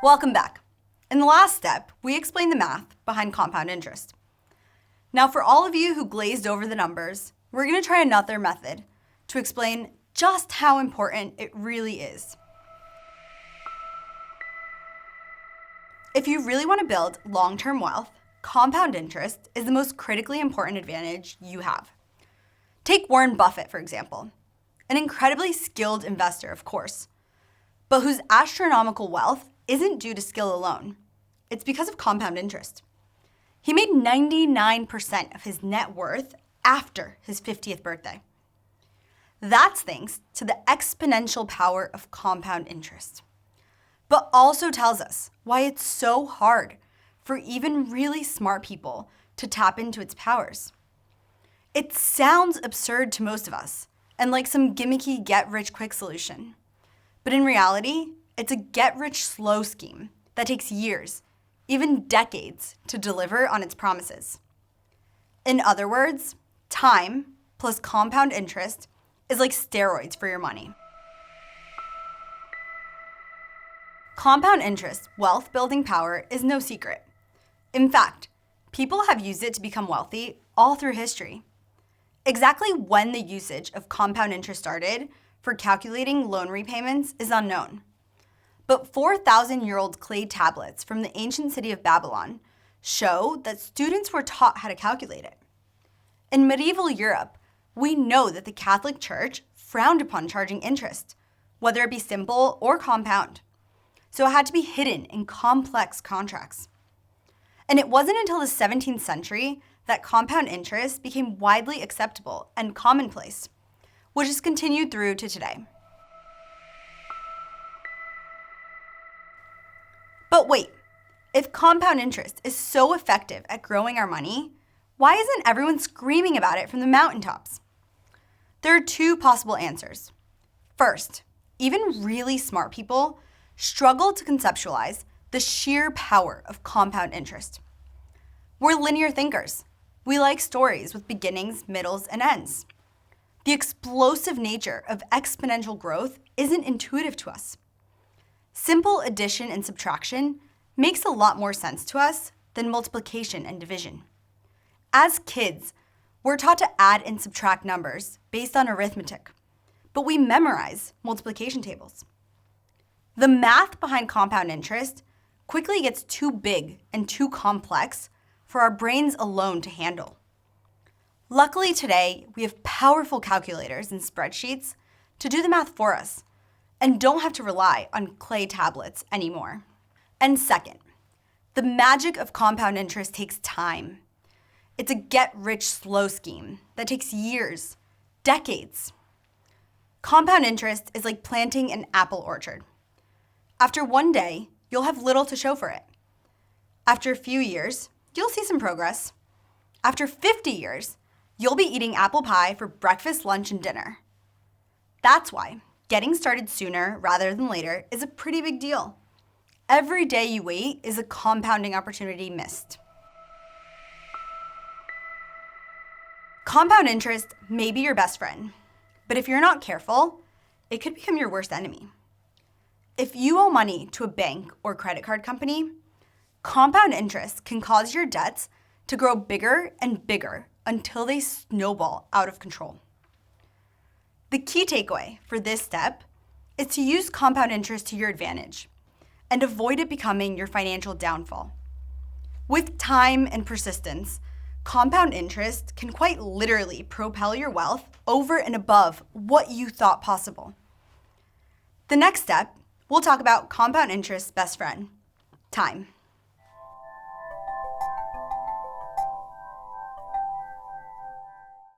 Welcome back. In the last step, we explained the math behind compound interest. Now, for all of you who glazed over the numbers, we're going to try another method to explain just how important it really is. If you really want to build long-term wealth, compound interest is the most critically important advantage you have. Take Warren Buffett, for example, an incredibly skilled investor, of course, but whose astronomical wealth isn't due to skill alone. It's because of compound interest. He made 99% of his net worth after his 50th birthday. That's thanks to the exponential power of compound interest, but also tells us why it's so hard for even really smart people to tap into its powers. It sounds absurd to most of us and like some gimmicky get-rich-quick solution. But in reality, it's a get-rich-slow scheme that takes years, even decades, to deliver on its promises. In other words, time plus compound interest is like steroids for your money. Compound interest wealth-building power is no secret. In fact, people have used it to become wealthy all through history. Exactly when the usage of compound interest started for calculating loan repayments is unknown. But 4,000-year-old clay tablets from the ancient city of Babylon show that students were taught how to calculate it. In medieval Europe, we know that the Catholic Church frowned upon charging interest, whether it be simple or compound. So it had to be hidden in complex contracts. And it wasn't until the 17th century that compound interest became widely acceptable and commonplace, which has continued through to today. But wait, if compound interest is so effective at growing our money, why isn't everyone screaming about it from the mountaintops? There are two possible answers. First, even really smart people struggle to conceptualize the sheer power of compound interest. We're linear thinkers. We like stories with beginnings, middles, and ends. The explosive nature of exponential growth isn't intuitive to us. Simple addition and subtraction makes a lot more sense to us than multiplication and division. As kids, we're taught to add and subtract numbers based on arithmetic, but we memorize multiplication tables. The math behind compound interest quickly gets too big and too complex for our brains alone to handle. Luckily today, we have powerful calculators and spreadsheets to do the math for us and don't have to rely on clay tablets anymore. And second, the magic of compound interest takes time. It's a get-rich-slow scheme that takes years, decades. Compound interest is like planting an apple orchard. After one day, you'll have little to show for it. After a few years, you'll see some progress. After 50 years, you'll be eating apple pie for breakfast, lunch, and dinner. That's why getting started sooner rather than later is a pretty big deal. Every day you wait is a compounding opportunity missed. Compound interest may be your best friend, but if you're not careful, it could become your worst enemy. If you owe money to a bank or credit card company, compound interest can cause your debts to grow bigger and bigger until they snowball out of control. The key takeaway for this step is to use compound interest to your advantage and avoid it becoming your financial downfall. With time and persistence, compound interest can quite literally propel your wealth over and above what you thought possible. The next step, we'll talk about compound interest's best friend, time.